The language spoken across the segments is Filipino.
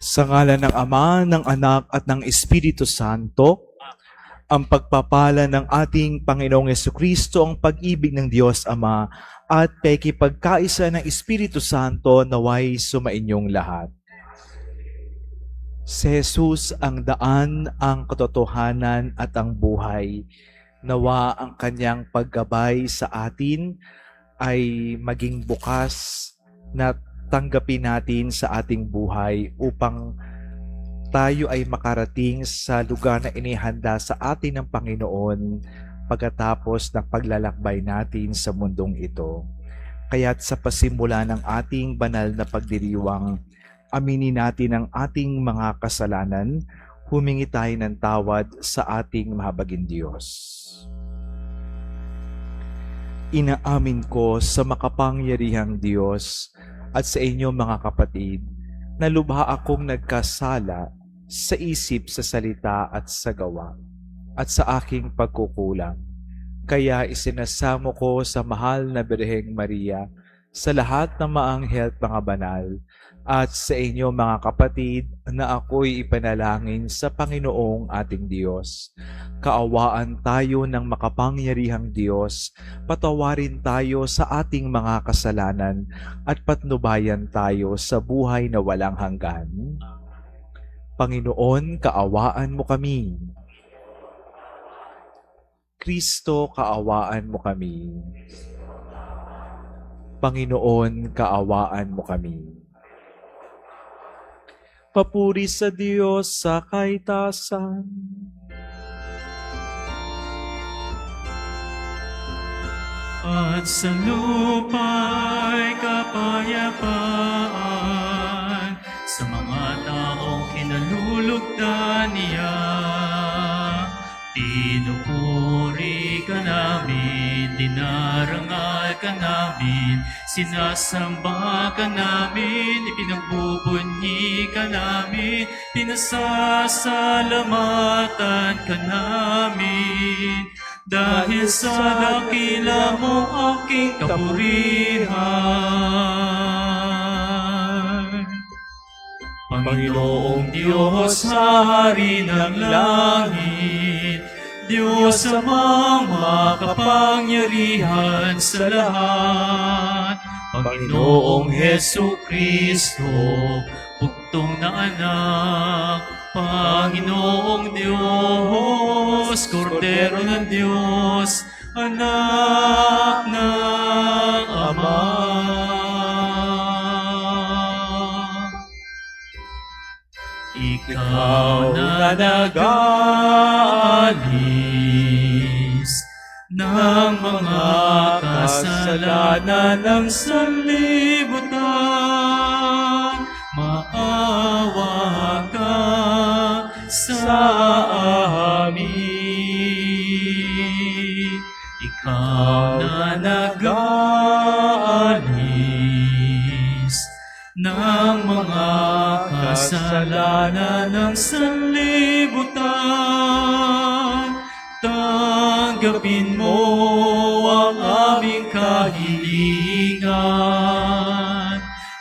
Sa ngalan ng Ama, ng Anak, at ng Espiritu Santo, ang pagpapala ng ating Panginoong Jesucristo, ang pag-ibig ng Diyos Ama, at pakikipagkaisa ng Espiritu Santo naway sumainyong lahat. Si Jesus ang daan, ang katotohanan at ang buhay. Nawa ang kanyang paggabay sa atin ay maging bukas na tanggapin natin sa ating buhay upang tayo ay makarating sa lugar na inihanda sa atin ng Panginoon pagkatapos ng paglalakbay natin sa mundong ito. Kaya't sa pasimula ng ating banal na pagdiriwang, aminin natin ang ating mga kasalanan, humingi tayo ng tawad sa ating mahabaging Diyos. Inaamin ko sa makapangyarihang Diyos at sa inyo mga kapatid, na lubha akong nagkasala sa isip, sa salita at sa gawa, at sa aking pagkukulang. Kaya isinasamo ko sa mahal na Birheng Maria, sa lahat ng maanghel at mga banal, at sa inyo mga kapatid, na ako'y ipanalangin sa Panginoong ating Diyos. Kaawaan tayo ng makapangyarihang Diyos, patawarin tayo sa ating mga kasalanan, at patnubayan tayo sa buhay na walang hanggan. Panginoon, kaawaan mo kami. Kristo, kaawaan mo kami. Panginoon, kaawaan mo kami. Papuri sa Diyos sa kaitasan. At sa lupa'y kapayapaan sa mga taong kinalulugdan niya. Pinupuri ka namin, dinarangal ka namin, sinasamba ka namin, ipinagbubunyi ka namin, pinasasalamatan ka namin. Dahil sa dakila mo aking kapurihan. Panginoong Diyos, Hari ng langit, Diyos amang makapangyarihan sa lahat, Panginoong Jesucristo, bugtong na anak, Panginoong Diyos, Kordero ng Diyos, anak ng Ama. Ikaw na nag-aalis ng mga kasalanan ng sanlibutan, maawa ka sa amin. Ikaw na nag-aalis ng mga kasalanan ng sanlibutan, tanggapin mo ang aming kahilingan.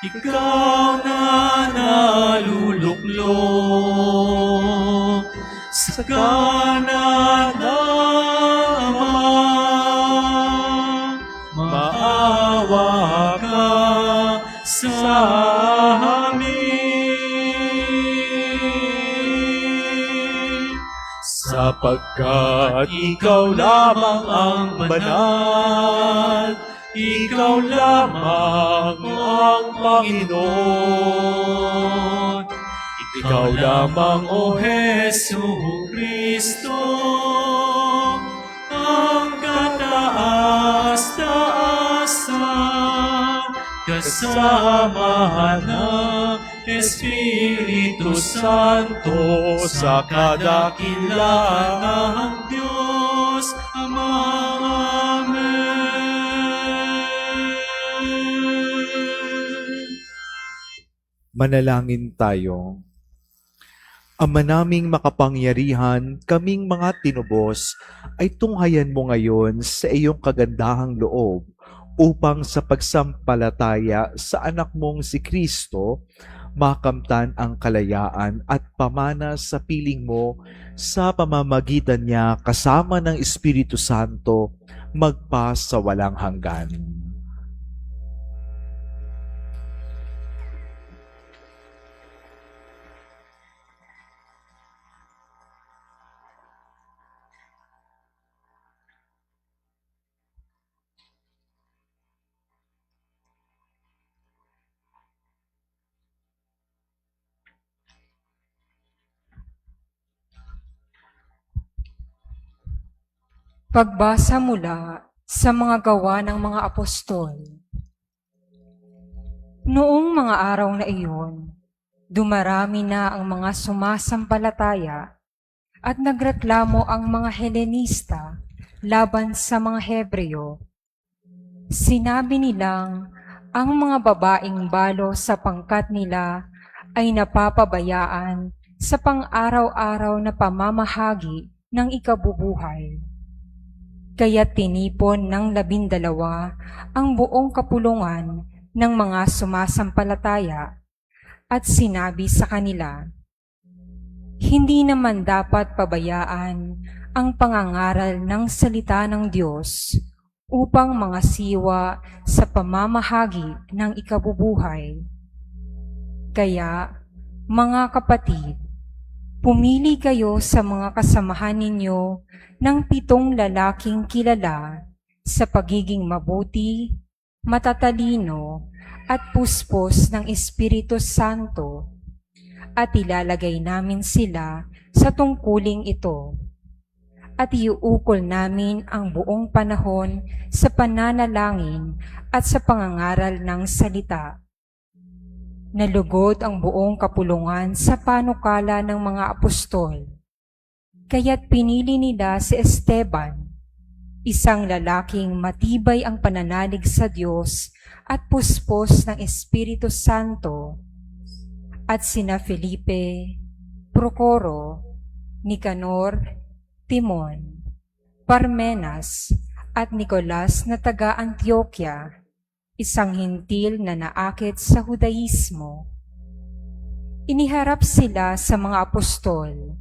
Ikaw na naluluklok sa kanan ng Ama, maawa ka sa amin. Sapagkat ikaw lamang ang banal, ikaw lamang ang Panginoon. Ikaw lamang, O Jesucristo, ang kataas-taasan, kasama ng Espiritu Santo, sa kadakilaan ng Diyos Ama. Amen. Manalangin tayo. Ama naming makapangyarihan, kaming mga tinubos, ay tunghayan mo ngayon sa iyong kagandahang loob upang sa pagsampalataya sa anak mong si Kristo, makamtan ang kalayaan at pamana sa piling mo sa pamamagitan niya kasama ng Espiritu Santo magpa sa walang hanggan. Pagbasa mula sa mga gawa ng mga apostol. Noong mga araw na iyon, dumarami na ang mga sumasampalataya at nagreklamo ang mga Helenista laban sa mga Hebreo. Sinabi nilang ang mga babaeng balo sa pangkat nila ay napapabayaan sa pang-araw-araw na pamamahagi ng ikabubuhay. Kaya tinipon ng 12 ang buong kapulungan ng mga sumasampalataya at sinabi sa kanila, hindi naman dapat pabayaan ang pangangaral ng salita ng Diyos upang mga siwa sa pamamahagi ng ikabubuhay. Kaya, mga kapatid, pumili kayo sa mga kasamahan ninyo ng 7 lalaking kilala sa pagiging mabuti, matatalino, at puspos ng Espiritu Santo, at ilalagay namin sila sa tungkuling ito. At iuukol namin ang buong panahon sa pananalangin at sa pangangaral ng salita. Nalugod ang buong kapulungan sa panukala ng mga apostol. Kaya't pinili nila si Esteban, isang lalaking matibay ang pananalig sa Diyos at puspos ng Espiritu Santo, at sina Felipe, Procoro, Nicanor, Timon, Parmenas, at Nicolas na taga-Antioquia, isang hintil na naakit sa Judaismo. Iniharap sila sa mga apostol.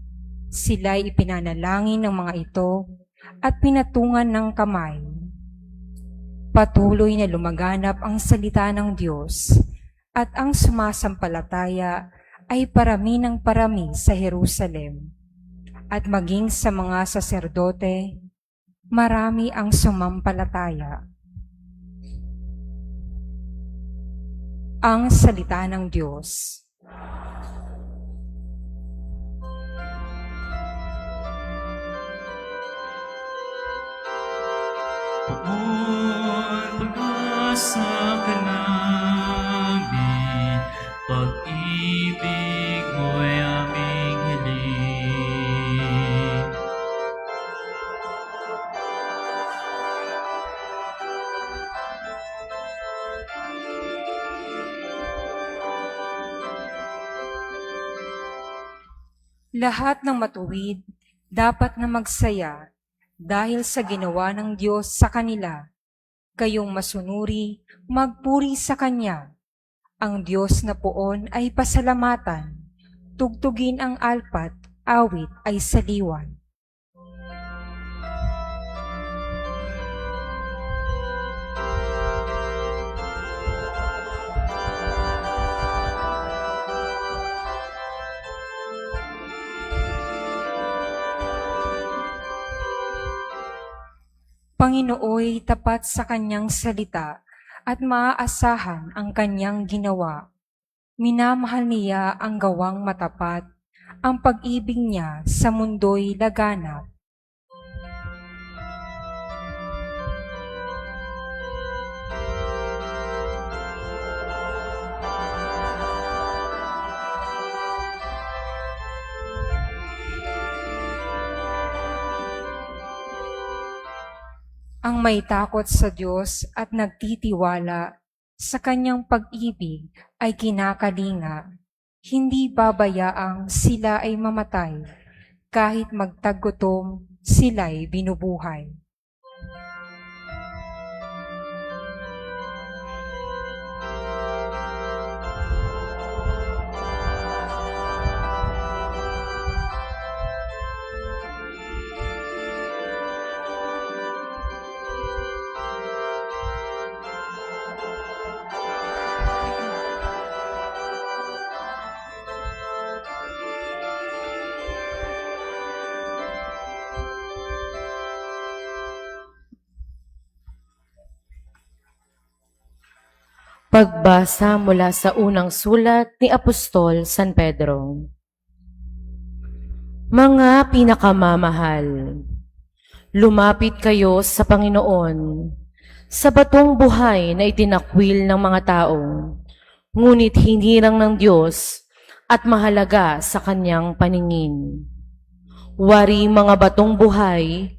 Sila'y ipinanalangin ng mga ito at pinatungan ng kamay. Patuloy na lumaganap ang salita ng Diyos at ang sumasampalataya ay parami ng parami sa Jerusalem. At maging sa mga saserdote, marami ang sumampalataya. Ang salita ng Diyos. Poon, pag-asa ka namin, pag-ibig mo'y aming hiling. Lahat ng matuwid dapat na magsaya dahil sa ginawa ng Diyos sa kanila. Kayong masunuri, magpuri sa Kanya. Ang Diyos na poon ay pasalamatan. Tugtugin ang alpat, awit ay saliwan. Panginooy tapat sa kanyang salita at maaasahan ang kanyang ginawa. Minamahal niya ang gawang matapat, ang pag-ibig niya sa mundo'y laganap. Ang may takot sa Diyos at nagtitiwala sa kanyang pag-ibig ay kinakalinga. Hindi babayaang sila ay mamatay, kahit magtagutom sila'y binubuhay. Pagbasa mula sa unang sulat ni Apostol San Pedro. Mga pinakamamahal, lumapit kayo sa Panginoon, sa batong buhay na itinakwil ng mga tao, ngunit hinirang ng Diyos at mahalaga sa kanyang paningin. Wari mga batong buhay,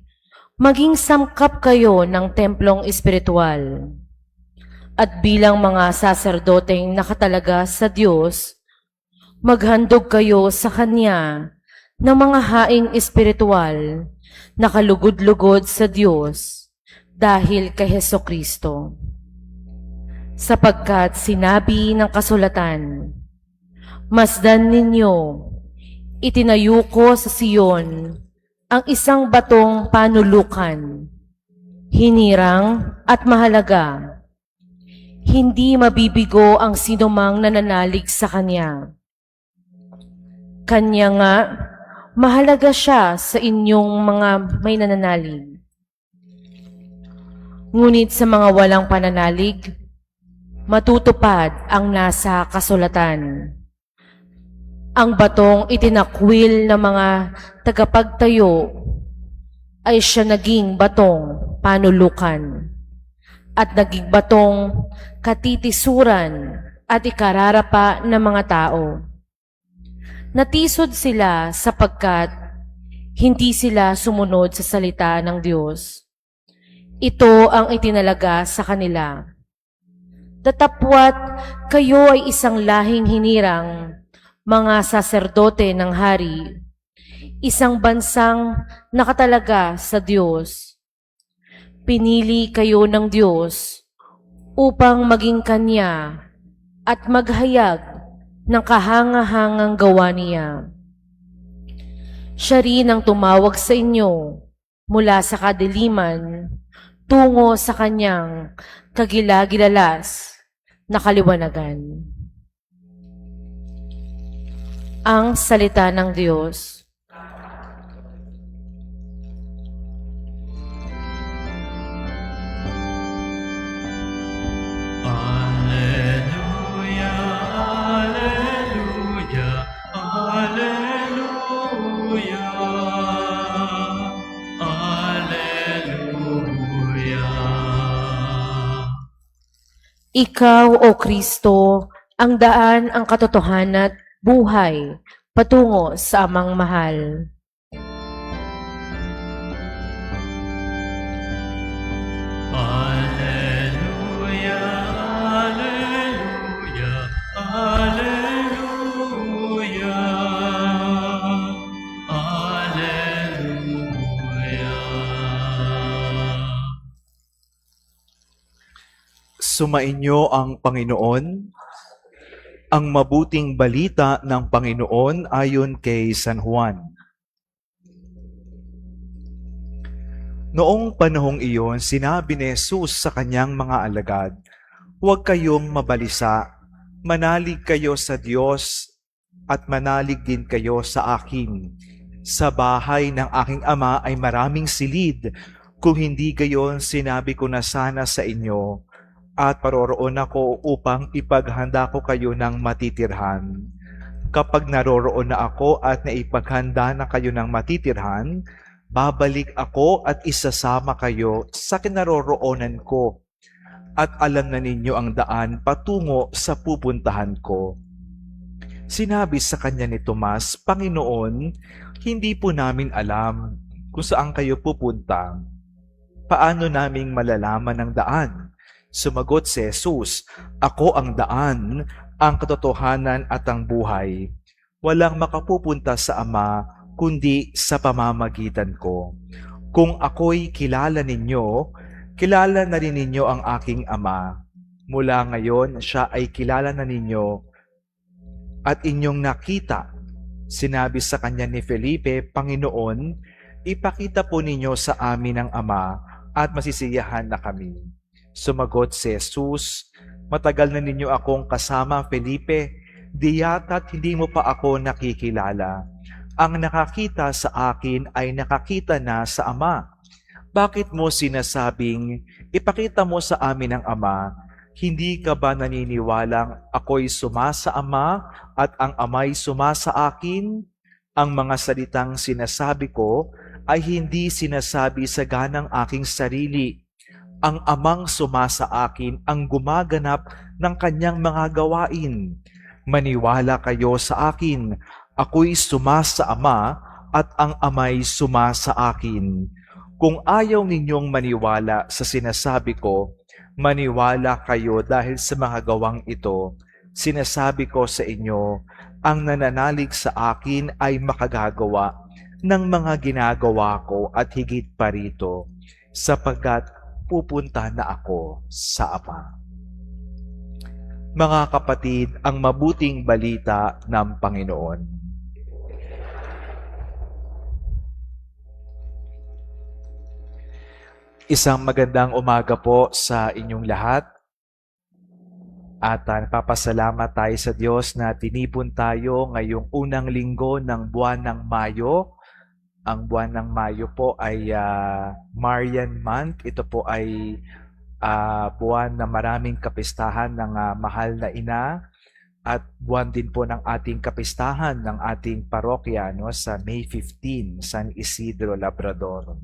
maging samkap kayo ng templong espiritual. At bilang mga saserdoteng nakatalaga sa Diyos, maghandog kayo sa Kanya ng mga haing espiritual na kalugod-lugod sa Diyos dahil kay Hesukristo. Sapagkat sinabi ng kasulatan, masdan ninyo, itinayo ko sa Siyon ang isang batong panulukan, hinirang at mahalaga. Hindi mabibigo ang sinumang nananalig sa Kanya. Kanya nga, mahalaga siya sa inyong mga may nananalig. Ngunit sa mga walang pananalig, matutupad ang nasa kasulatan. Ang batong itinakwil ng mga tagapagtayo ay siya naging batong panulukan at naging batong katitisuran at ikararapa ng mga tao. Natisod sila sapagkat hindi sila sumunod sa salita ng Diyos. Ito ang itinalaga sa kanila. Datapwat kayo ay isang lahing hinirang, mga saserdote ng hari, isang bansang nakatalaga sa Diyos. Pinili kayo ng Diyos upang maging Kanya at maghayag ng kahanga-hangang gawa niya. Siya rin ang tumawag sa inyo mula sa kadiliman tungo sa Kanyang kagilagilalas na kaliwanagan. Ang salita ng Diyos. Alleluia, alleluia, alleluia, alleluia. Ikaw, O Kristo, ang daan, ang katotohanan at buhay patungo sa Amang mahal. Alleluia, alleluia, alleluia, alleluia. Sumainyo ang Panginoon. Ang mabuting balita ng Panginoon ayon kay San Juan. Noong panahong iyon, sinabi ni Jesus sa kanyang mga alagad, huwag kayong mabalisa, manalig kayo sa Diyos at manalig din kayo sa akin. Sa bahay ng aking ama ay maraming silid. Kung hindi gayon, sinabi ko na sana sa inyo, at paroroon ako upang ipaghanda ko kayo ng matitirhan. Kapag naroroon na ako at naipaghanda na kayo ng matitirhan, babalik ako at isasama kayo sa kinaroroonan ko, at alam na ninyo ang daan patungo sa pupuntahan ko. Sinabi sa kanya ni Tomas, Panginoon, hindi po namin alam kung saan kayo pupunta. Paano naming malalaman ang daan? Sumagot si Jesus, ako ang daan, ang katotohanan at ang buhay. Walang makapupunta sa Ama kundi sa pamamagitan ko. Kung ako'y kilala ninyo, kilala na rin ninyo ang aking Ama. Mula ngayon, siya ay kilala na ninyo at inyong nakita. Sinabi sa kanya ni Felipe, Panginoon, ipakita po ninyo sa amin ang Ama at masisiyahan na kami. Sumagot si Jesus, matagal na ninyo akong kasama, Felipe, di yata't hindi mo pa ako nakikilala. Ang nakakita sa akin ay nakakita na sa Ama. Bakit mo sinasabing, ipakita mo sa amin ang Ama? Hindi ka ba naniniwalang ako'y sumasa Ama at ang Ama'y sumasa akin? Ang mga salitang sinasabi ko ay hindi sinasabi sa ganang aking sarili. Ang Amang sumasa akin ang gumaganap ng kanyang mga gawain. Maniwala kayo sa akin. Ako'y sumasa Ama at ang Ama'y sumasa akin. Kung ayaw ninyong maniwala sa sinasabi ko, maniwala kayo dahil sa mga gawang ito. Sinasabi ko sa inyo, ang nananalig sa akin ay makagagawa ng mga ginagawa ko at higit pa rito, sapagkat pupunta na ako sa Ama. Mga kapatid, ang mabuting balita ng Panginoon. Isang magandang umaga po sa inyong lahat. At napapasalamat tayo sa Diyos na tinipon tayo ngayong unang linggo ng buwan ng Mayo. Ang buwan ng Mayo po ay Marian Month. Ito po ay buwan na maraming kapistahan ng mahal na ina. At buwan din po ng ating kapistahan ng ating parokya sa May 15, San Isidro Labrador.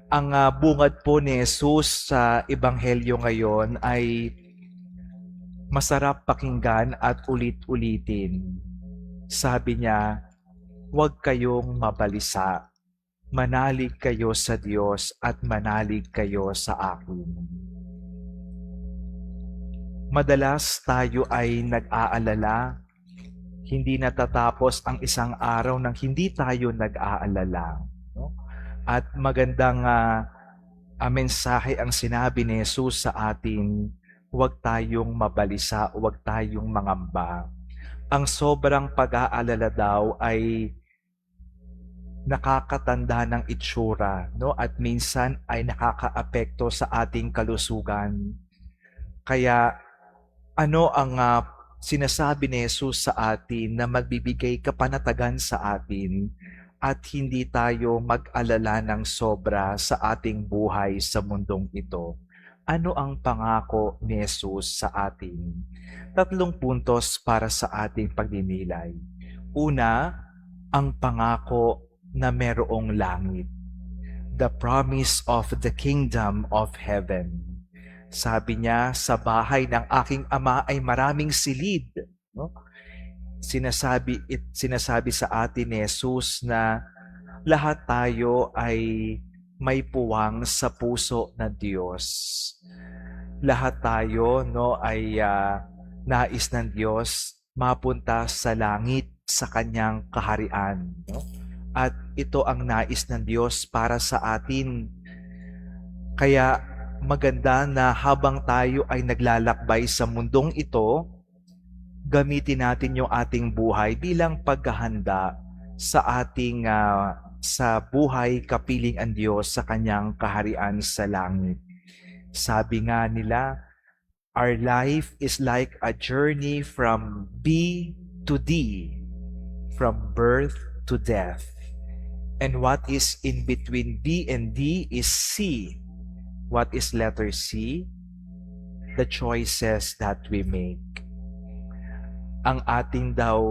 Ang bungad po ni Jesus sa Ebanghelyo ngayon ay masarap pakinggan at ulit-ulitin. Sabi niya, huwag kayong mabalisa. Manalig kayo sa Diyos at manalig kayo sa akin. Madalas tayo ay nag-aalala. Hindi natatapos ang isang araw nang hindi tayo nag-aalala. No? At magandang mensahe ang sinabi ni Jesus sa atin, huwag tayong mabalisa, huwag tayong mangamba. Ang sobrang pag-aalala daw ay nakakatanda ng itsura, no? At minsan ay nakakaapekto sa ating kalusugan. Kaya ano ang sinasabi ni Jesus sa atin na magbibigay kapanatagan sa atin at hindi tayo mag-alala ng sobra sa ating buhay sa mundong ito? Ano ang pangako ni Jesus sa atin? 3 puntos para sa ating pagninilay. Una, ang pangako na merong langit. The promise of the kingdom of heaven. Sabi niya, sa bahay ng aking Ama ay maraming silid. No? Sinasabi sa atin ni Jesus na lahat tayo ay may puwang sa puso ng Diyos. Lahat tayo ay nais ng Diyos mapunta sa langit sa kanyang kaharian. No? At ito ang nais ng Diyos para sa atin. Kaya maganda na habang tayo ay naglalakbay sa mundong ito, gamitin natin yung ating buhay bilang paghahanda sa ating sa buhay kapiling ang Diyos sa kanyang kaharian sa langit. Sabi nga nila, our life is like a journey from B to D, from birth to death. And what is in between B and D is C. What is letter C? The choices that we make. Ang ating daw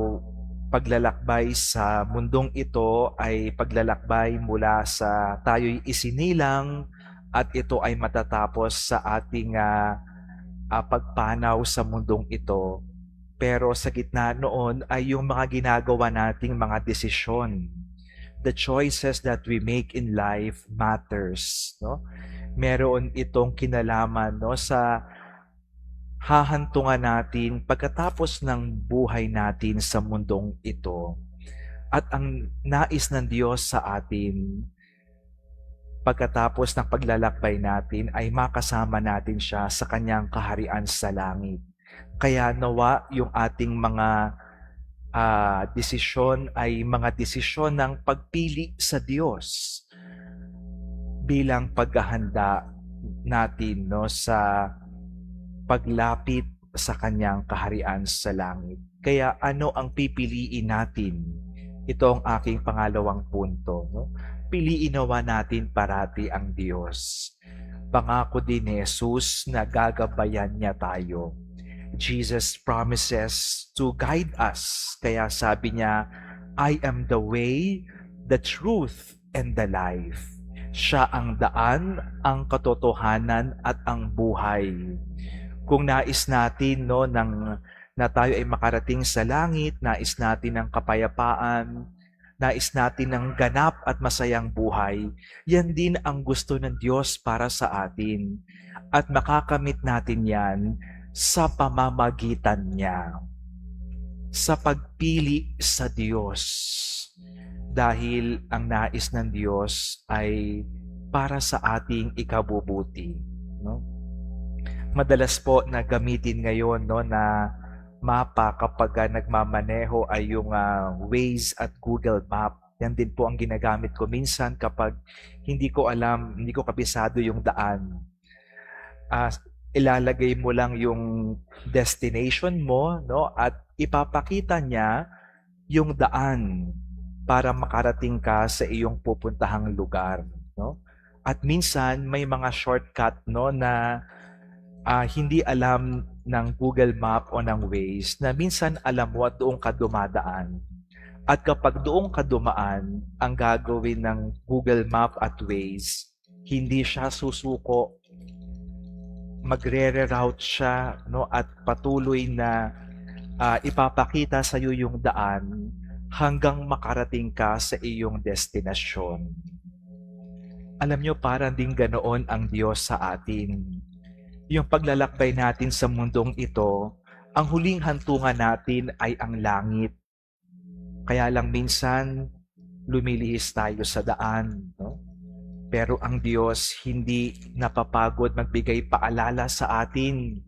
paglalakbay sa mundong ito ay paglalakbay mula sa tayo'y isinilang at ito ay matatapos sa ating pagpanaw sa mundong ito. Pero sa gitna noon ay yung mga ginagawa nating mga desisyon. The choices that we make in life matters. No? Meron itong kinalaman sa hahantungan natin pagkatapos ng buhay natin sa mundong ito. At ang nais ng Diyos sa atin, pagkatapos ng paglalakbay natin, ay makasama natin siya sa kanyang kaharian sa langit. Kaya nawa yung ating mga desisyon ay mga desisyon ng pagpili sa Diyos bilang paghahanda natin sa paglapit sa kanyang kaharian sa langit. Kaya ano ang pipiliin natin? Ito ang aking pangalawang punto. Piliin nawa natin parati ang Diyos. Pangako din ni Jesus na gagabayan niya tayo. Jesus promises to guide us. Kaya sabi niya, I am the way, the truth, and the life. Siya ang daan, ang katotohanan, at ang buhay. Kung nais natin na tayo ay makarating sa langit, nais natin ng kapayapaan, nais natin ng ganap at masayang buhay, yan din ang gusto ng Diyos para sa atin. At makakamit natin yan sa pamamagitan niya, sa pagpili sa Diyos. Dahil ang nais ng Diyos ay para sa ating ikabubuti. No? Madalas po na gamitin ngayon na mapa kapag nagmamaneho ay yung Waze at Google Map. Yan din po ang ginagamit ko minsan kapag hindi ko kabisado yung daan. Ilalagay mo lang yung destination mo, no, at ipapakita niya yung daan para makarating ka sa iyong pupuntahang lugar, no? At minsan may mga shortcut, no, na hindi alam ng Google Map o ng Waze, na minsan alam mo at doon ka dumadaan. At kapag doon ka dumaan, ang gagawin ng Google Map at Waze, hindi siya susuko, magre-reroute siya, no, at patuloy na ipapakita sa iyo yung daan hanggang makarating ka sa iyong destinasyon. Alam nyo, parang din ganoon ang Diyos sa atin. Yung paglalakbay natin sa mundong ito, ang huling hantungan natin ay ang langit. Kaya lang minsan, lumilihis tayo sa daan, no? Pero ang Diyos hindi napapagod magbigay paalala sa atin.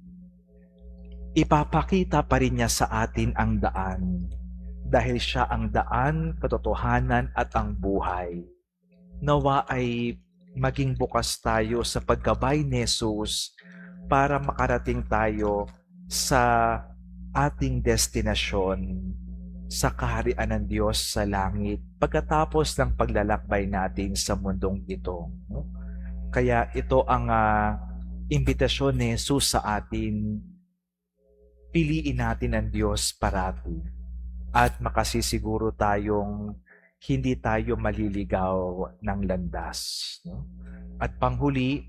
Ipapakita pa rin niya sa atin ang daan. Dahil siya ang daan, katotohanan at ang buhay. Nawa ay maging bukas tayo sa paggabay ni Jesus para makarating tayo sa ating destinasyon, sa kaharian ng Diyos sa langit, pagkatapos ng paglalakbay natin sa mundong ito. No? Kaya ito ang imbitasyon ni Jesus sa atin. Piliin natin ang Diyos parati at makasisiguro tayong hindi tayo maliligaw ng landas. No? At panghuli,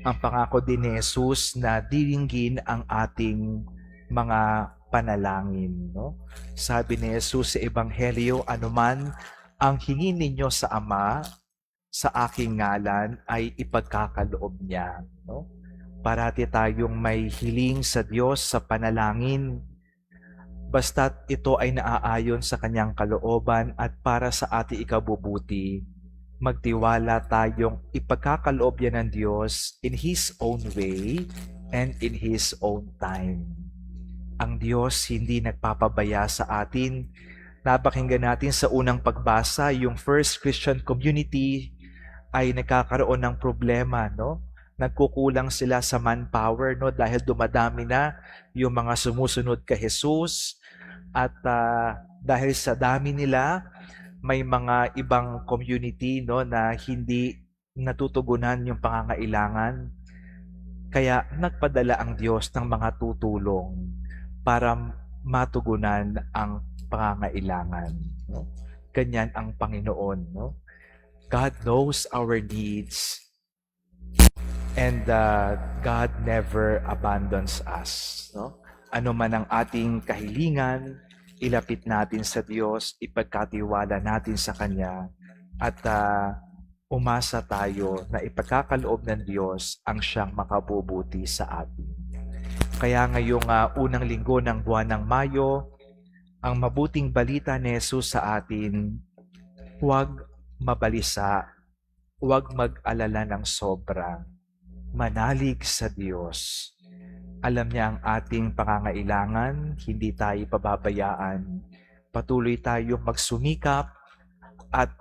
ang pangako din ni Jesus na diringgin ang ating mga panalangin. No? Sabi ni Jesus sa Ebanghelyo, anuman ang hingin ninyo sa Ama, sa aking ngalan, ay ipagkakaloob niya. No? Parati tayong may hiling sa Diyos sa panalangin, basta't ito ay naaayon sa kanyang kalooban at para sa ating ikabubuti. Magtiwala tayong ipagkakaloob yan ng Diyos in His own way and in His own time. Ang Diyos hindi nagpapabaya sa atin. Napakinggan natin sa unang pagbasa, yung first Christian community ay nagkakaroon ng problema, no? Nagkukulang sila sa manpower, no? Dahil dumadami na yung mga sumusunod kay Jesus. At dahil sa dami nila, may mga ibang community, no, na hindi natutugunan yung pangangailangan. Kaya nagpadala ang Diyos ng mga tutulong para matugunan ang pangangailangan. No? Ganyan ang Panginoon. No? God knows our needs and God never abandons us. No? Ano man ang ating kahilingan, ilapit natin sa Diyos, ipagkatiwala natin sa Kanya, at umasa tayo na ipagkakaloob ng Diyos ang siyang makabubuti sa atin. Kaya ngayong unang linggo ng buwan ng Mayo, ang mabuting balita ni Jesus sa atin, huwag mabalisa, huwag mag-alala ng sobra, manalig sa Diyos. Alam niya ang ating pangangailangan, hindi tayo pababayaan. Patuloy tayong magsumikap at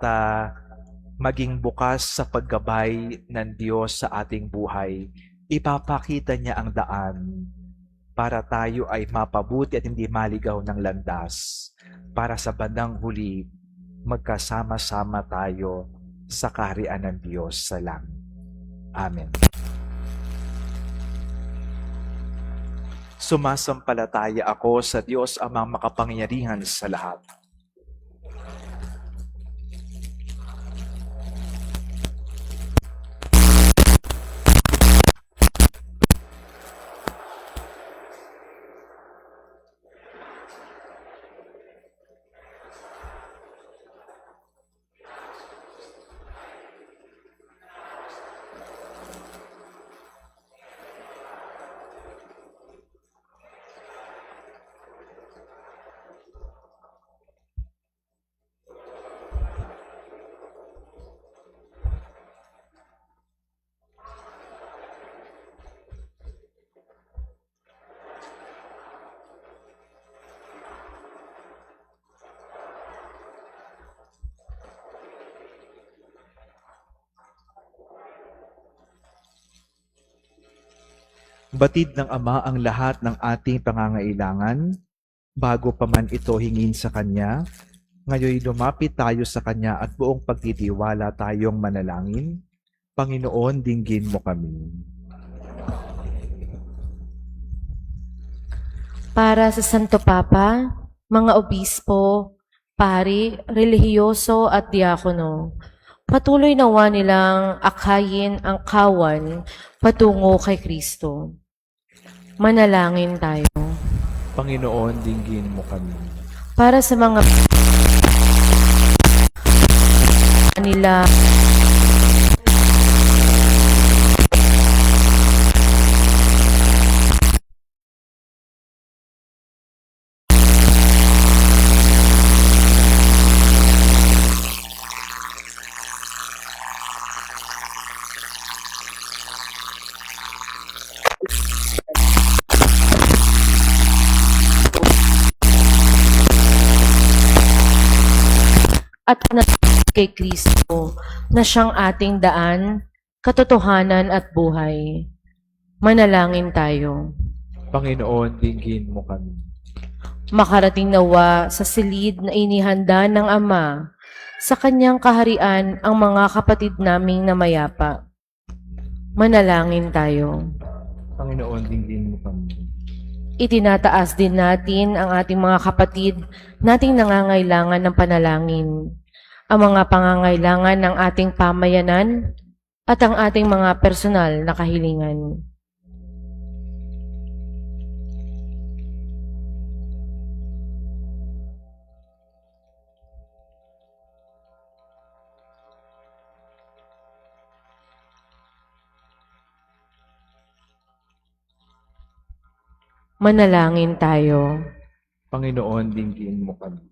maging bukas sa paggabay ng Diyos sa ating buhay. Ipapakita niya ang daan para tayo ay mapabuti at hindi maligaw ng landas. Para sa bandang huli, magkasama-sama tayo sa kaharian ng Diyos sa langit. Amen. Sumasampalataya ako sa Diyos amang makapangyarihan sa lahat. Batid ng Ama ang lahat ng ating pangangailangan, bago pa man ito hingin sa Kanya. Ngayon lumapit tayo sa Kanya at buong pagtitiwala tayong manalangin. Panginoon, dinggin mo kami. Para sa Santo Papa, mga obispo, pari, relihiyoso at diakono, patuloy nawa nilang akayin ang kawan patungo kay Kristo. Manalangin tayo. Panginoon, dinggin mo kami. Para sa mga nila at panatili kay Kristo na siyang ating daan, katotohanan at buhay. Manalangin tayo. Panginoon, dinggin mo kami. Makarating nawa sa silid na inihanda ng Ama sa kanyang kaharian ang mga kapatid naming namayapa. Manalangin tayo. Panginoon, dinggin mo kami. Itinataas din natin ang ating mga kapatid nating nangangailangan ng panalangin, ang mga pangangailangan ng ating pamayanan at ang ating mga personal na kahilingan. Manalangin tayo. Panginoon, dinggin mo kami.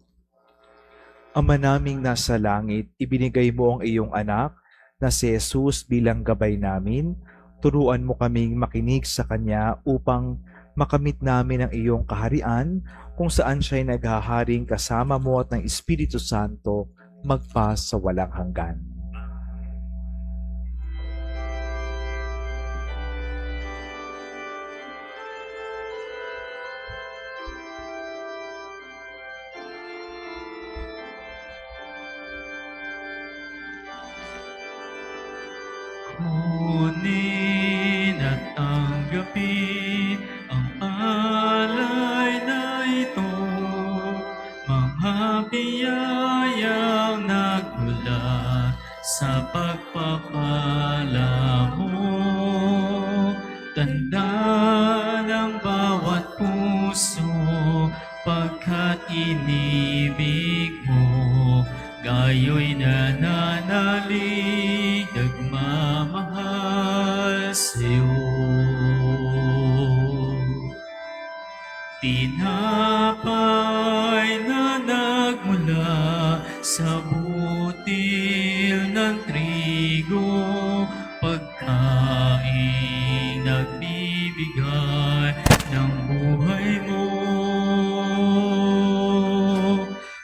Ama naming nasa langit, ibinigay mo ang iyong anak na si Jesus bilang gabay namin. Turuan mo kaming makinig sa Kanya upang makamit namin ang iyong kaharian kung saan siya'y naghaharing kasama mo at ng Espiritu Santo magpa sa walang hanggan. Kunin at tanggapin ang alay na ito, mga biyayang nagmula sa pagpapala mo. Tanda ng bawat puso pagkat inibig mo, gayo'y nananalig, nagmamahal sa'yo. Tinapay na nagmula sa butil ng trigo, pagkain nagbibigay ng buhay mo,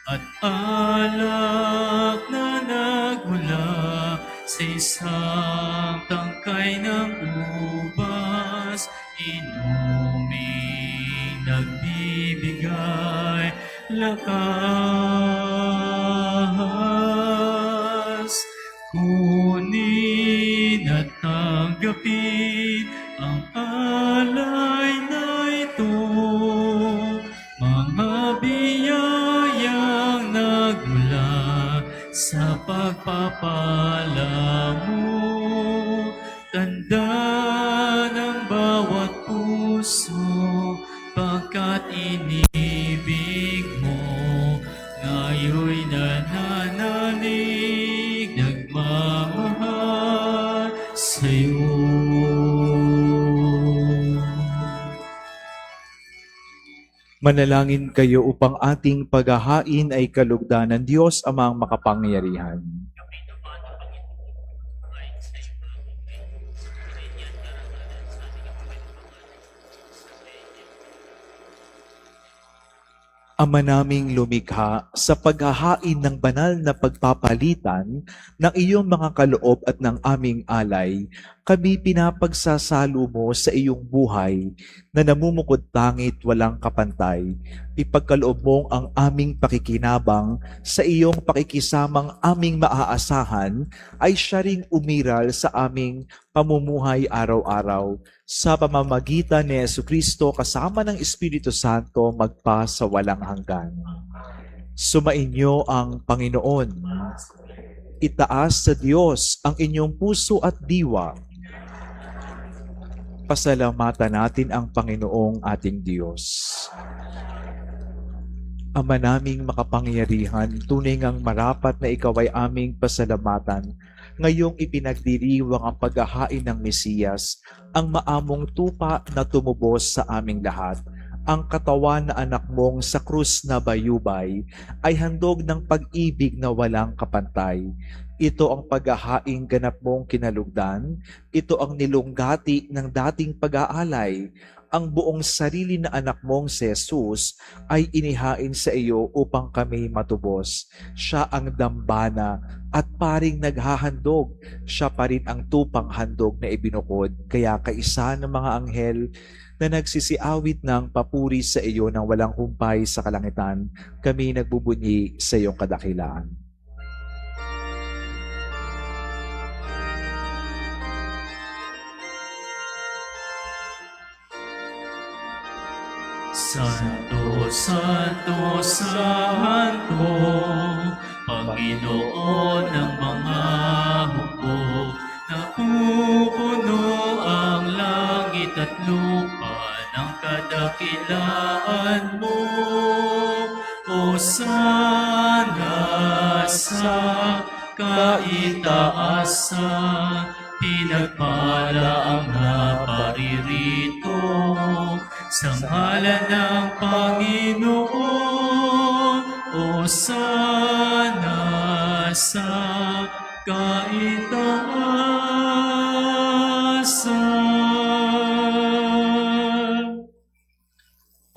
at alak na nagmula sa isang tangkay ng ubas, inuming nagbibigay lakas. Kunin at tanggapin Dapit ang alay na ito, mga biyayang nagmula sa pagpapala mo. Tanda ng bawat puso, pagkat inibig mo, ngayoy nananalig, nagmamahal sa'yo. Manalangin kayo upang ating paghahain ay kalugdan ng Diyos Amang makapangyarihan. Ama naming lumikha, sa paghahain ng banal na pagpapalitan ng iyong mga kaloob at ng aming alay, kami pinapagsasalo mo sa iyong buhay na namumukod tangit walang kapantay. Ipagkaloob mong ang aming pakikinabang sa iyong pakikisamang aming maaasahan ay siya ring umiral sa aming pamumuhay araw-araw. Sa pamamagitan ni Jesucristo kasama ng Espiritu Santo magpa sa walang hanggan. Sumainyo ang Panginoon. Itaas sa Diyos ang inyong puso at diwa. Pasalamatan natin ang Panginoong ating Diyos. Ama naming makapangyarihan, tunay ngang marapat na ikaw ay aming pasalamatan. Ngayong ipinagdiriwang ang paghahain ng Mesiyas, ang maamong tupa na tumubos sa aming lahat. Ang katawan na anak mong sa krus na bayubay ay handog ng pag-ibig na walang kapantay. Ito ang paghahaing ganap mong kinalugdan. Ito ang nilunggati ng dating pag-aalay. Ang buong sarili na anak mong si Jesus ay inihain sa iyo upang kami matubos. Siya ang dambana at paring naghahandog. Siya pa rin ang tupang handog na ibinukod. Kaya kaisa ng mga anghel na nagsisiawit ng papuri sa iyo ng walang humpay sa kalangitan, kami nagbubunyi sa iyong kadakilaan. Santo, Santo, Santo, Panginoon ng mga hukbo, napupuno ang langit at lupa ng kadakilaan mo. Hosana sa kaitaasan, pinagpala ang naparirito sa ngalan ng Panginoon. Hosana sa kaitaasan.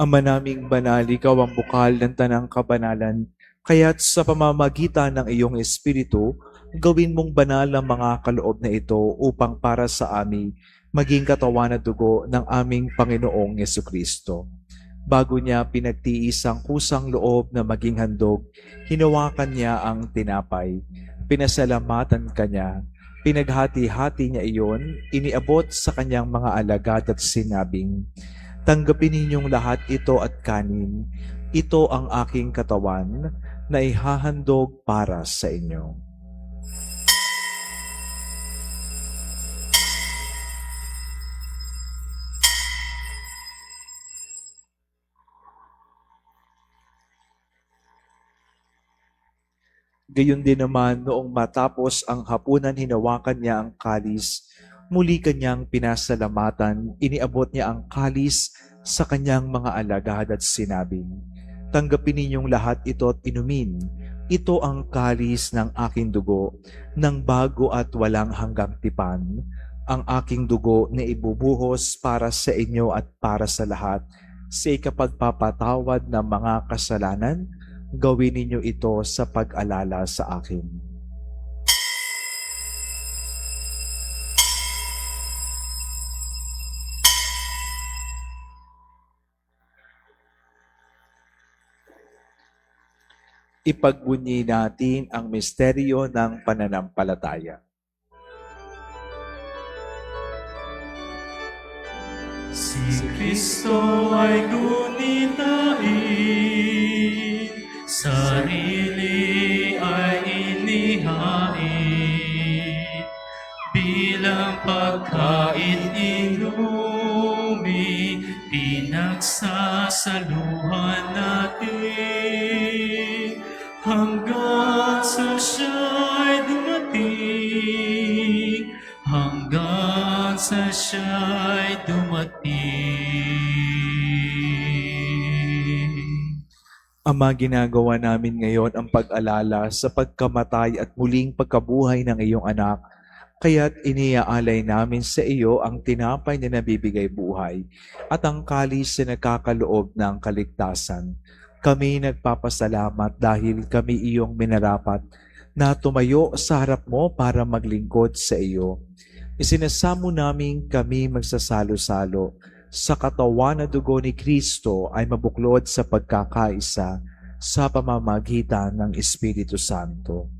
Ama naming banal, ikaw ang bukal ng tanang kabanalan, kaya't sa pamamagitan ng iyong Espiritu, gawin mong banal ang mga kaloob na ito upang para sa amin maging katawan at dugo ng aming Panginoong Jesucristo. Bago niya pinagtiis ang kusang loob na maging handog, hinawakan niya ang tinapay, pinasalamatan kanya, pinaghati-hati niya iyon, iniabot sa kanyang mga alagad at sinabing, "Tanggapin ninyong lahat ito at kanin. Ito ang aking katawan na ihahandog para sa inyo." Gayon din naman noong matapos ang hapunan, hinawakan niya ang kalis, muli kanyang pinasalamatan, iniabot niya ang kalis sa kanyang mga alagad at sinabing, "Tanggapin ninyong lahat ito at inumin. Ito ang kalis ng aking dugo, ng bago at walang hanggang tipan, ang aking dugo na ibubuhos para sa inyo at para sa lahat, sa ikapagpapatawad ng mga kasalanan. Gawin ninyo ito sa pag-alala sa akin." Ipagbunyi natin ang misteryo ng pananampalataya. Si Kristo ay gunitain, sarili ay inihain, bilang pagkain inumi, pinagsasaluhan natin, hanggang sa siya'y dumating, hanggang sa siya'y dumating. Ama, ginagawa namin ngayon ang pag-alala sa pagkamatay at muling pagkabuhay ng iyong anak. Kaya't iniaalay namin sa iyo ang tinapay na nabibigay buhay at ang kalis na nagkakaloob ng kaligtasan. Kami nagpapasalamat dahil kami iyong minarapat na tumayo sa harap mo para maglingkod sa iyo. Isinasamo namin kami magsasalo-salo sa katawan na dugo ni Kristo ay mabuklod sa pagkakaisa sa pamamagitan ng Espiritu Santo.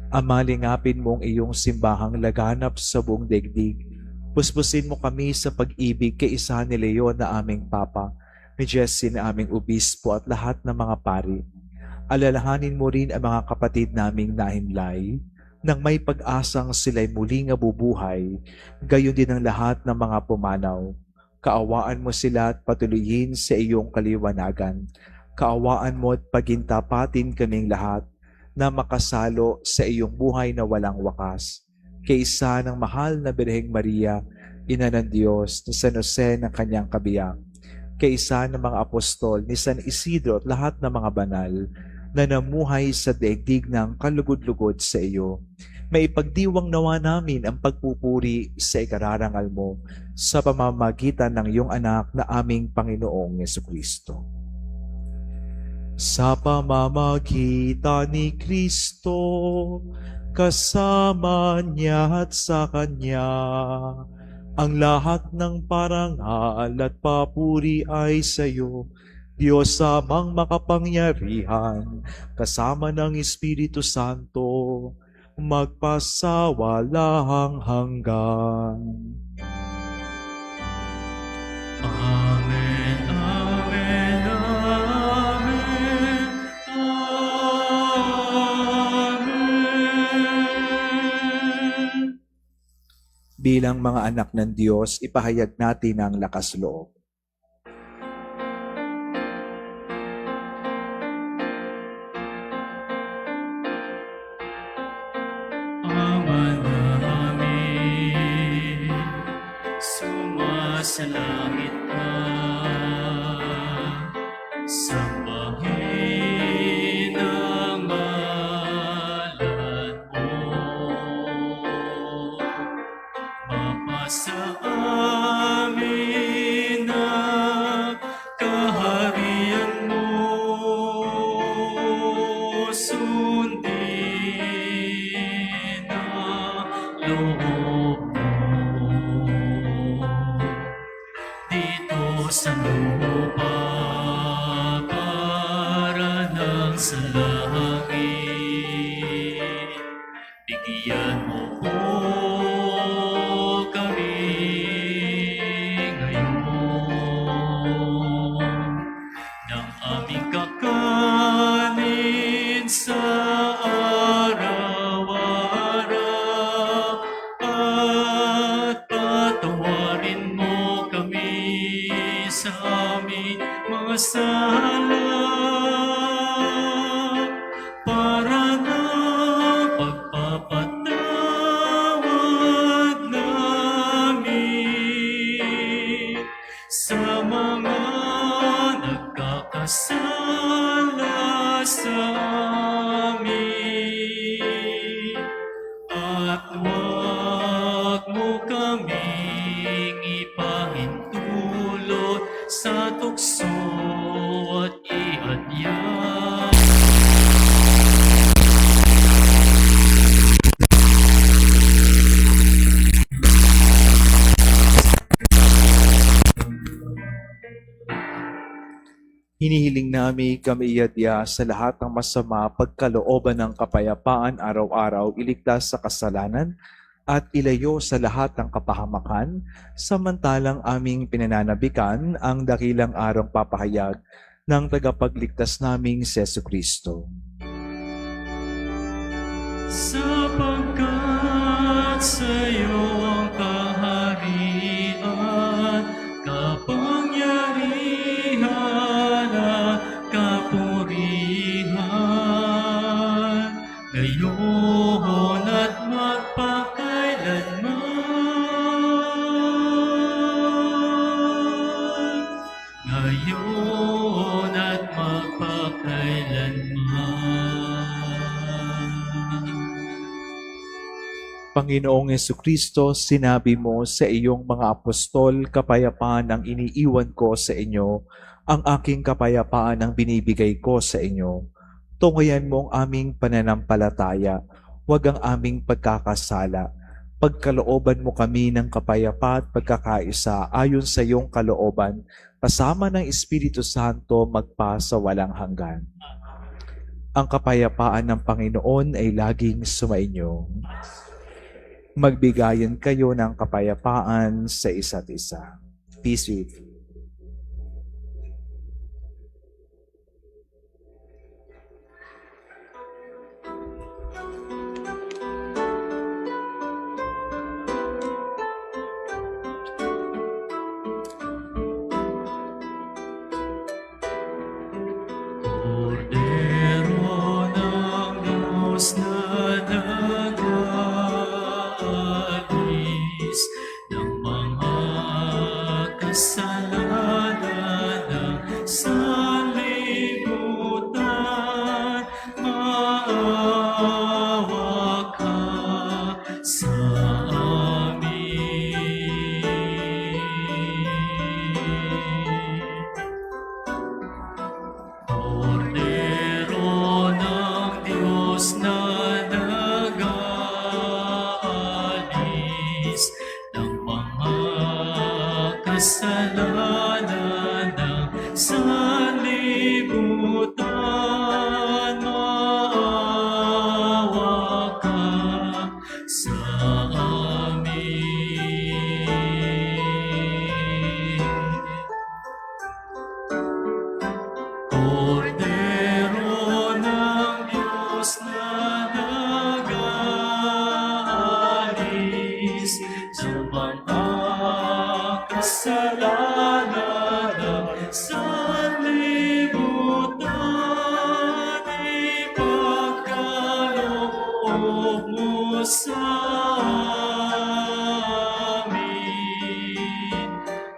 Ama, lingapin mo ang iyong simbahang laganap sa buong daigdig. Puspusin mo kami sa pag-ibig kay Isa ni Leon na aming Papa, ni Jesse na aming Obispo at lahat ng mga pari. Alalahanin mo rin ang mga kapatid naming nahimlay, nang may pag-asang sila'y muling nabubuhay, gayon din ang lahat ng mga pumanaw. Kaawaan mo sila at patuloyin sa iyong kaliwanagan. Kaawaan mo at pagintapatin kaming lahat na makasalo sa iyong buhay na walang wakas. Kaysa ng mahal na Birheng Maria, Ina ng Diyos, ni San Jose ng kanyang kabiyak, kaysa ng mga apostol, ni San Isidro at lahat ng mga banal na namuhay sa daigdig ng kalugod-lugod sa iyo. May ipagdiwang nawa namin ang pagpupuri sa ikararangal mo sa pamamagitan ng iyong anak na aming Panginoong Jesucristo. Sa pamamagitan ni Kristo, kasama niya at sa Kanya, ang lahat ng parangal at papuri ay sa iyo, Diyos amang makapangyarihan, kasama ng Espiritu Santo, magpasawalang hanggan. Amen, amen, amen, amen. Bilang mga anak ng Diyos, ipahayag natin ang lakas loob. Ama namin, sumasalangit ka, sambahin ang ngalan mo. Mapasa amin ang kaharian mo, sundin ang loob mo. Dito sa lupa para ng sa langit, bigyan mo po kami ngayon ng aming kakanin sa araw-araw, at patawarin mo kami sa aming mga sala, para na pagpapatawad namin sa mga nagkakasala sa amin. At huwag mo kaming ipahintulot sa tukso at iadya. Hinihiling namin kami iadya sa lahat ng masama, pagkalooban ng kapayapaan araw-araw, iligtas sa kasalanan, at ilayo sa lahat ng kapahamakan, samantalang aming pinananabikan ang dakilang arang papahayag ng tagapagligtas naming si Jesucristo. Sapagkat sa iyo ang kaharian, kapangyarihan at kapurihan, ngayon at magpakailanman. Ngayon at magpakailanman. Panginoong Jesucristo, sinabi mo sa iyong mga apostol, kapayapaan ang iniiwan ko sa inyo, ang aking kapayapaan ang binibigay ko sa inyo. Tungayan mo ang aming pananampalataya, huwag ang aming pagkakasala. Pagkalooban mo kami ng kapayapa at pagkakaisa ayon sa iyong kalooban, kasama ng Espiritu Santo magpa sa walang hanggan. Ang kapayapaan ng Panginoon ay laging sumainyo. Magbigayan kayo ng kapayapaan sa isa't isa. Peace with you. Kordero ng Diyos na nag-aalis ng mga kasalanan ng sanlibutan, maawa ka sa amin. Kordero ng Diyos na nag-aalis ng mga kasalanan ng sanlibutan, maawa ka sa amin. Kordero ng Diyos na nag-aalis ng mga kasalanan ng sanlibutan, ipagkaloob mo sa amin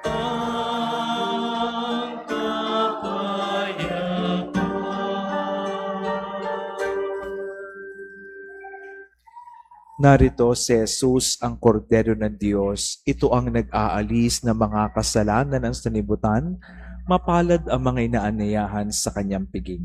ang kapayapaan. Narito si Jesus, ang Kordero ng Diyos. Ito ang nag-aalis ng mga kasalanan ng sanlibutan. Mapalad ang mga inaanyayahan sa kanyang piging.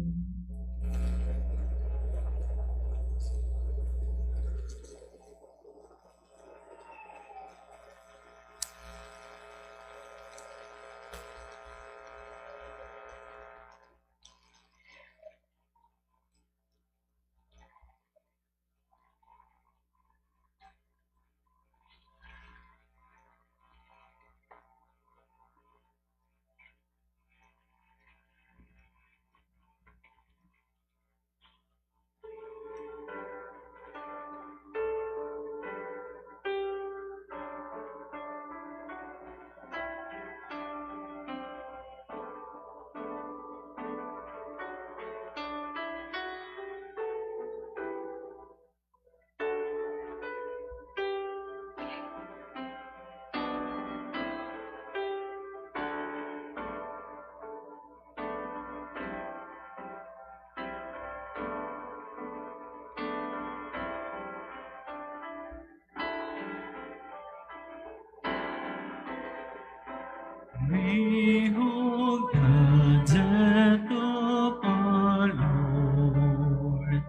We hold the death of our Lord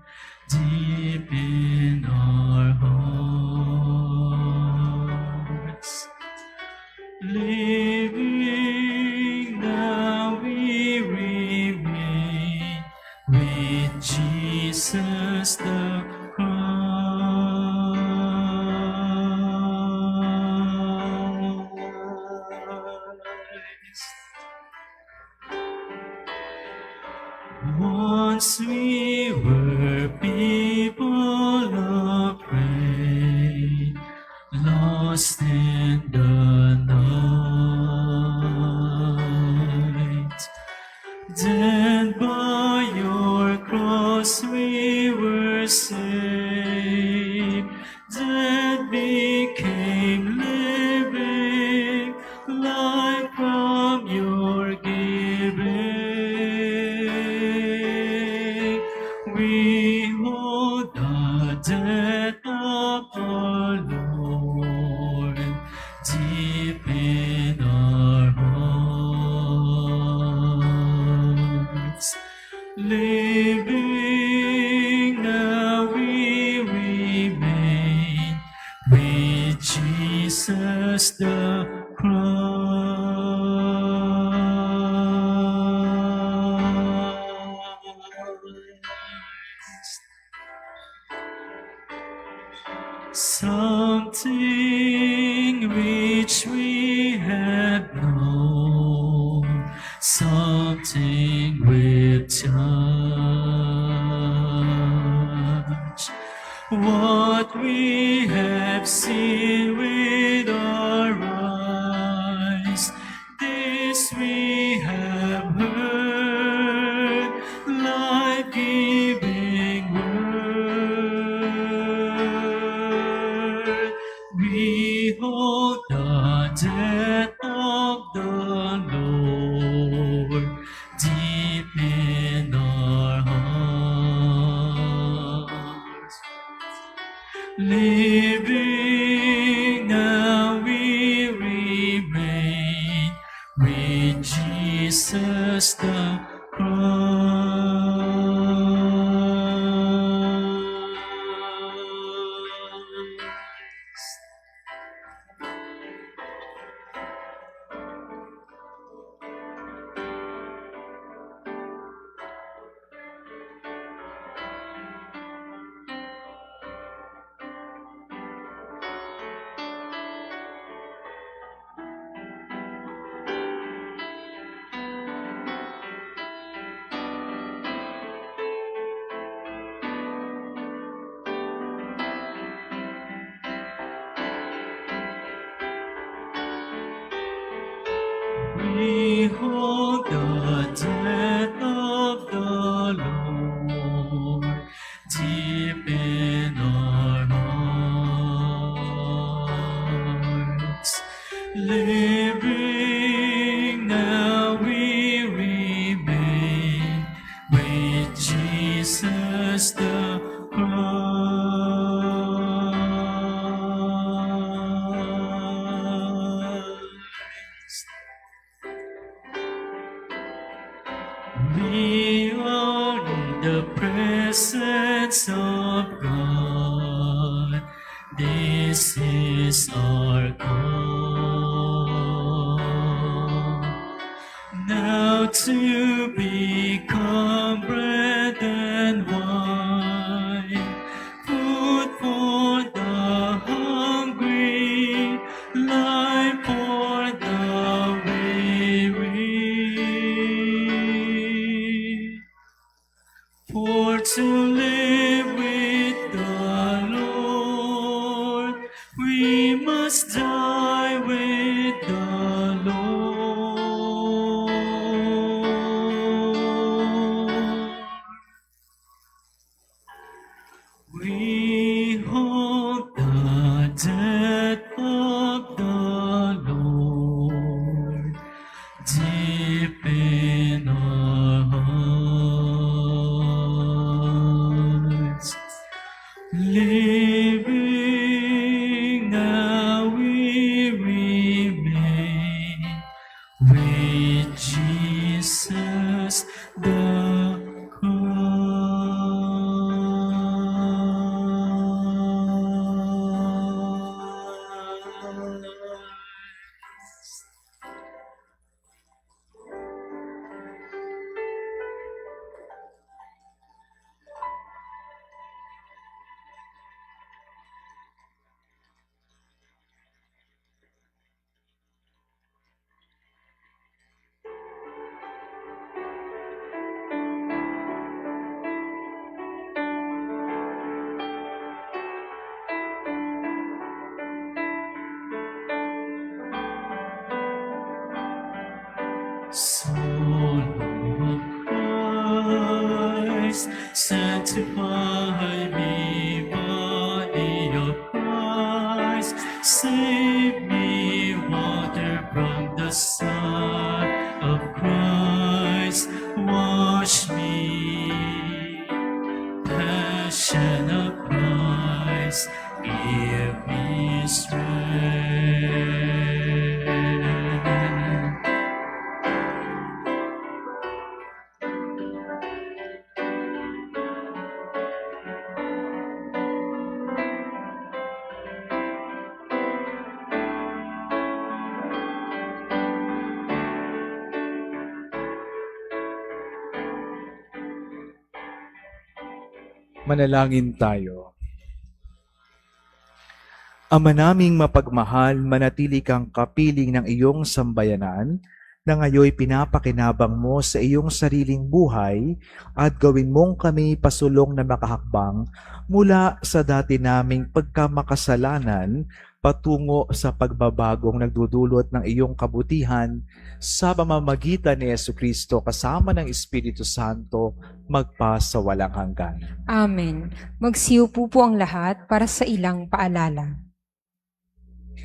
deep in our hearts. Living now we remain with Jesus the Christ. your people afraid, lost in the night. Then by your cross we were saved, that became living life from your giving. We hold the death of our Lord deep in our hearts. Living now we remain with Jesus the Christ. Something which we have known, something we've touched, what we have seen with our eyes, this we have heard, life-giving word. We hold the death of the Lord deep in our hearts. Living now we remain with Jesus the Christ. We hold the death of the Lord deep in our hearts. Living now we remain with Jesus the Christ. We are in the presence of God. This is our call. Now to become bread and wine, food for the hungry, life for the weary. For to live with the Lord, we must die with the Lord. We hold the death of the Lord deep in our hearts. Living now we remain with Jesus the Christ. Soul of Christ, sanctify me, body of Christ, save me, water from the Son of Christ, wash me, passion of Christ, give me strength. Manalangin tayo. Ama naming mapagmahal, manatili kang kapiling ng iyong sambayanan na ngayoy pinapakinabang mo sa iyong sariling buhay at gawin mong kami pasulong na makahakbang mula sa dati naming pagkamakasalanan patungo sa pagbabagong nagdudulot ng iyong kabutihan sa pamamagitan ni Jesucristo kasama ng Espiritu Santo magpa sa walang hanggan. Amen. Magsiupo po ang lahat para sa ilang paalala.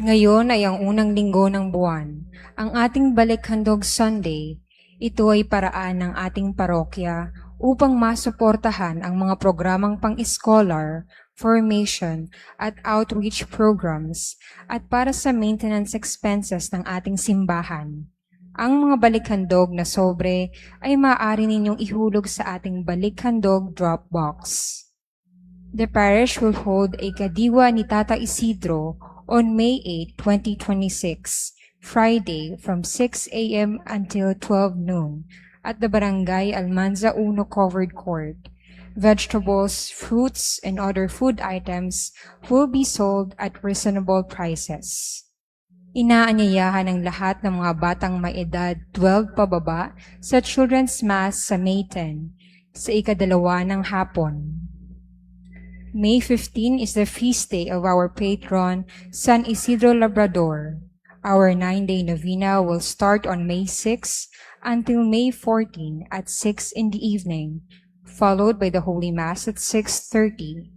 Ngayon ay ang unang linggo ng buwan, ang ating Balikhandog Sunday. Ito ay paraan ng ating parokya upang masuportahan ang mga programang pang-scholar, formation at outreach programs at para sa maintenance expenses ng ating simbahan. Ang mga balikhandog na sobre ay maaari ninyong ihulog sa ating Balikhandog drop box. The parish will hold a kadiwa ni Tata Isidro on May 8, 2026, Friday from 6 a.m. until 12 noon at the Barangay Almanza 1 Covered Court. Vegetables, fruits, and other food items will be sold at reasonable prices. Inaanyayahan ng lahat ng mga batang may edad 12 pababa sa Children's Mass sa May 10 sa ikadalawa ng hapon. May 15 is the feast day of our patron, San Isidro Labrador. Our 9-day novena will start on May 6 until May 14 at 6 in the evening, followed by the Holy Mass at 6:30.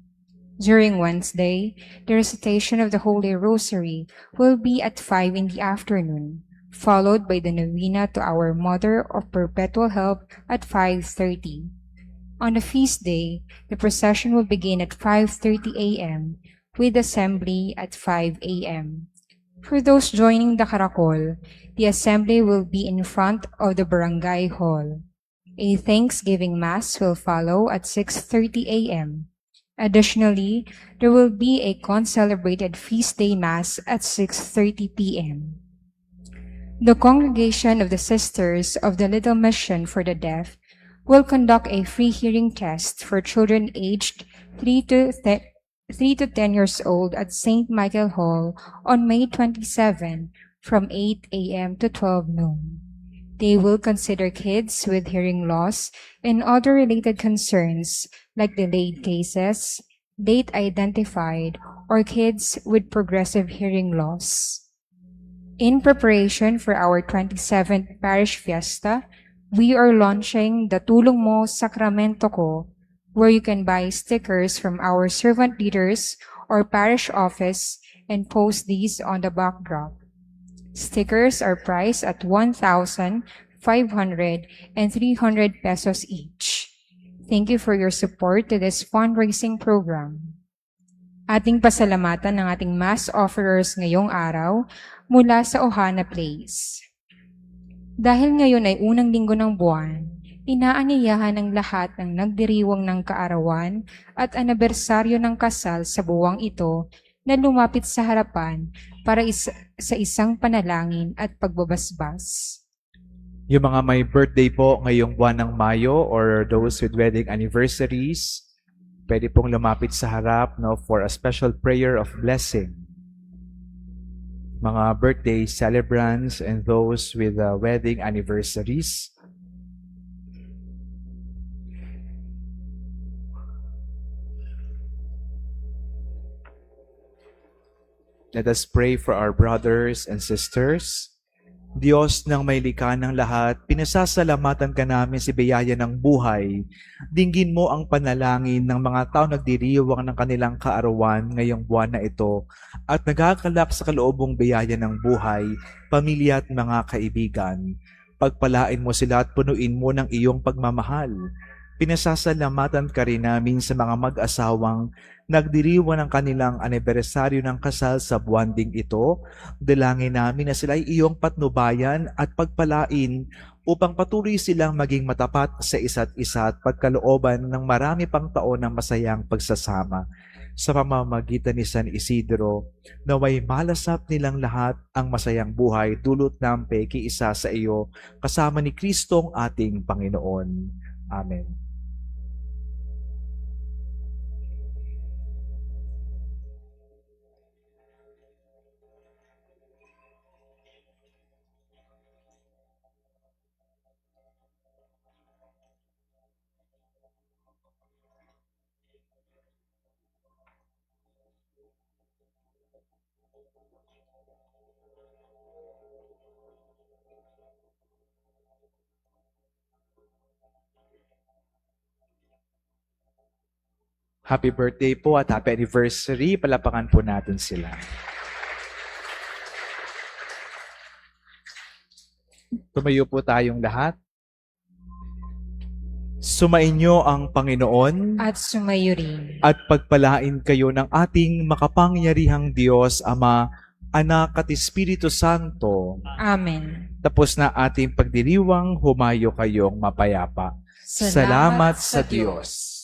During Wednesday, the recitation of the Holy Rosary will be at 5 in the afternoon, followed by the novena to our Mother of Perpetual Help at 5:30. On the feast day, the procession will begin at 5:30 a.m. with assembly at 5 a.m. For those joining the Caracol, the assembly will be in front of the Barangay Hall. A Thanksgiving Mass will follow at 6:30 a.m. Additionally, there will be a concelebrated feast day Mass at 6:30 p.m. The Congregation of the Sisters of the Little Mission for the Deaf will conduct a free hearing test for children aged 3 to 10 years old at St. Michael Hall on May 27 from 8 a.m. to 12 noon. They will consider kids with hearing loss and other related concerns like delayed cases, late identified, or kids with progressive hearing loss. In preparation for our 27th Parish Fiesta, we are launching the Tulong Mo Sakramento Ko, where you can buy stickers from our servant leaders or parish office and post these on the backdrop. Stickers are priced at 1,500 and 300 pesos each. Thank you for your support to this fundraising program. Ating pasalamatan ng ating mass offerers ngayong araw mula sa Ohana Place. Dahil ngayon ay unang linggo ng buwan, inaanyayahan ng lahat ng nagdiriwang ng kaarawan at anibersaryo ng kasal sa buwang ito na lumapit sa harapan para sa isang panalangin at pagbabasbas. Yung mga may birthday po ngayong buwan ng Mayo or those with wedding anniversaries, pwede pong lumapit sa harap for a special prayer of blessing. Mga birthday celebrants and those with wedding anniversaries, let us pray for our brothers and sisters Diyos ng may likha ng lahat, pinasasalamatan ka namin si biyaya ng buhay. Dinggin mo ang panalangin ng mga tao nagdiriwang ng kanilang kaarawan ngayong buwan na ito at nagagalak sa kaloobong biyaya ng buhay, pamilya at mga kaibigan. Pagpalain mo sila at punuin mo ng iyong pagmamahal. Pinasasalamatan ka rin namin sa mga mag-asawang nagdiriwang ng kanilang anibersaryo ng kasal sa buwan ding ito. Dalangin namin na sila ay iyong patnubayan at pagpalain upang patuloy silang maging matapat sa isa't isa at pagkalooban ng marami pang taon ng masayang pagsasama. Sa pamamagitan ni San Isidro, naway malasap nilang lahat ang masayang buhay dulot ng peki-isa sa iyo kasama ni Kristong ating Panginoon. Amen. Happy birthday po at happy anniversary. Palapakan po natin sila. Tumayo po tayong lahat. Sumainyo ang Panginoon At sumayo rin. at pagpalain kayo ng ating makapangyarihang Diyos, Ama, Anak at Espiritu Santo. Amen. Tapos na ating pagdiriwang, humayo kayong mapayapa. Salamat sa Diyos.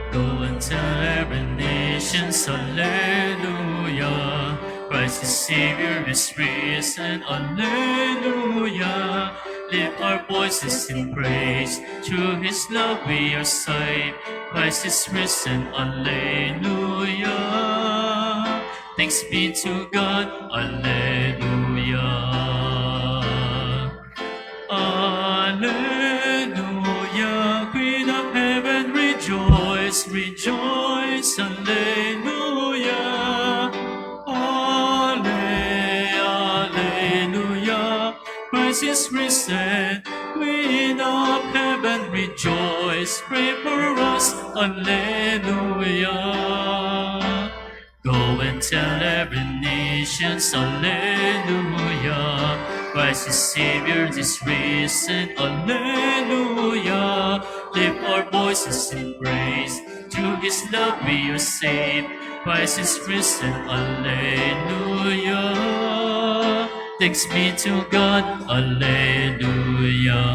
Go and tell every nation, hallelujah. Christ the Savior is risen, hallelujah. Lift our voices in praise, through His love we are saved. Christ is risen, hallelujah. Thanks be to God, hallelujah. Hallelujah, Queen of heaven, rejoice, rejoice, hallelujah. Hallelujah, Christ is risen, Queen of heaven, rejoice, pray for us, hallelujah. Go and tell every nation, hallelujah. Christ the Savior is risen, hallelujah. Lift our voices in praise, through His love we are saved. Christ is risen, hallelujah. Thanks be to God, hallelujah.